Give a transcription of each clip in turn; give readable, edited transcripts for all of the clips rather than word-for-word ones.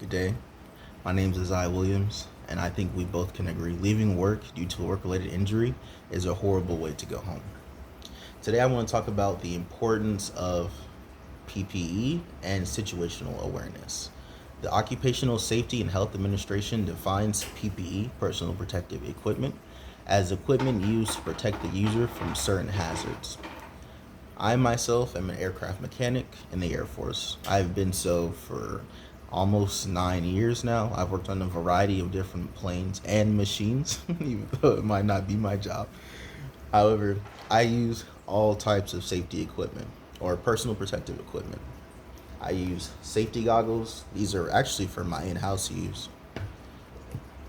Good day. My name is Isaiah Williams, and I think we both can agree leaving work due to a work related injury is a horrible way to go home. Today, I want to talk about the importance of PPE and situational awareness. The Occupational Safety and Health Administration defines PPE, personal protective equipment, as equipment used to protect the user from certain hazards. I myself am an aircraft mechanic in the Air Force. I've been so for almost 9 years now. I've worked on a variety of different planes and machines, even though it might not be my job. However, I use all types of safety equipment or personal protective equipment. I use safety goggles. These are actually for my in-house use.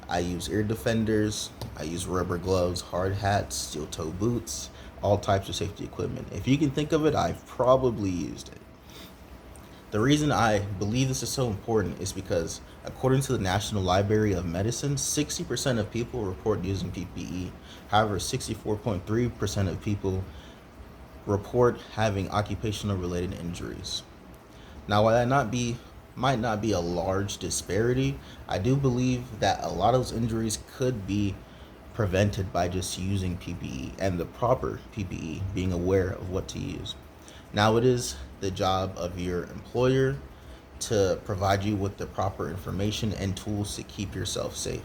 I use ear defenders. I use rubber gloves, hard hats, steel toe boots, all types of safety equipment. If you can think of it, I've probably used it. The reason I believe this is so important is because, according to the National Library of Medicine, 60% of people report using PPE. However, 64.3% of people report having occupational related injuries. Now, while that might not be a large disparity, I do believe that a lot of those injuries could be prevented by just using PPE and the proper PPE, being aware of what to use. Now, it is the job of your employer to provide you with the proper information and tools to keep yourself safe.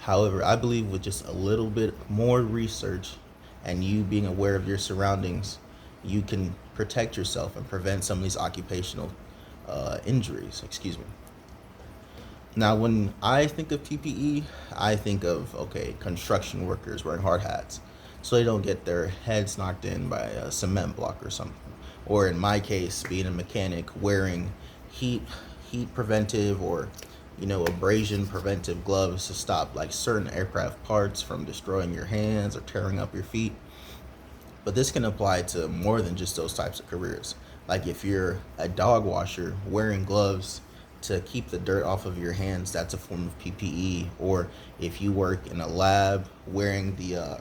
However, I believe with just a little bit more research and you being aware of your surroundings, you can protect yourself and prevent some of these occupational injuries. Excuse me. Now, when I think of PPE, I think of, construction workers wearing hard hats so they don't get their heads knocked in by a cement block or something. Or in my case, being a mechanic, wearing heat preventive or abrasion preventive gloves to stop like certain aircraft parts from destroying your hands or tearing up your feet. But this can apply to more than just those types of careers. Like if you're a dog washer, wearing gloves to keep the dirt off of your hands, that's a form of PPE. Or if you work in a lab, wearing the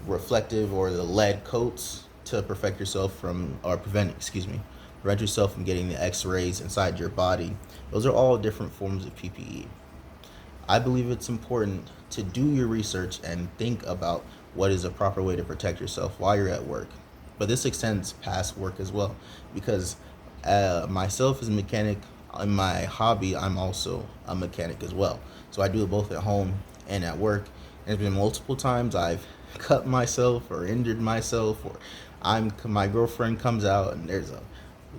reflective or the lead coats to prevent yourself from getting the x-rays inside your body. Those are all different forms of PPE. I believe it's important to do your research and think about what is a proper way to protect yourself while you're at work. But this extends past work as well, because myself as a mechanic, in my hobby, I'm also a mechanic as well. So I do it both at home and at work. And there's been multiple times I've cut myself or injured myself, or my girlfriend comes out and there's a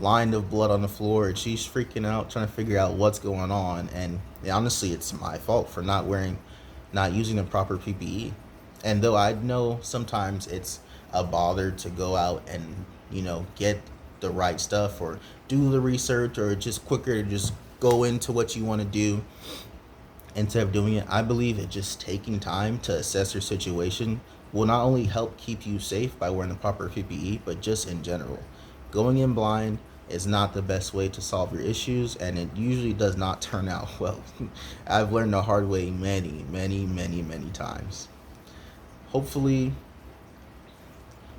line of blood on the floor and she's freaking out trying to figure out what's going on. And honestly, it's my fault for not using the proper PPE. And though I know sometimes it's a bother to go out and get the right stuff or do the research, or it's just quicker to just go into what you want to do instead of doing it, I believe that just taking time to assess your situation will not only help keep you safe by wearing the proper PPE, but just in general. Going in blind is not the best way to solve your issues, and it usually does not turn out well. I've learned the hard way many, many, many, many times. Hopefully,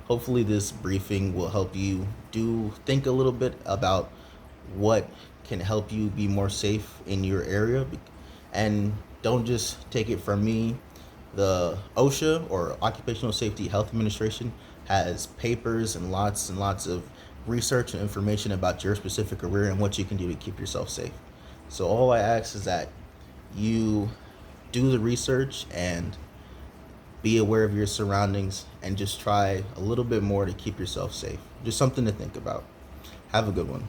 this briefing will help you think a little bit about what can help you be more safe in your area. And don't just take it from me. The OSHA, or Occupational Safety Health Administration, has papers and lots of research and information about your specific career and what you can do to keep yourself safe. So all I ask is that you do the research and be aware of your surroundings and just try a little bit more to keep yourself safe. Just something to think about. Have a good one.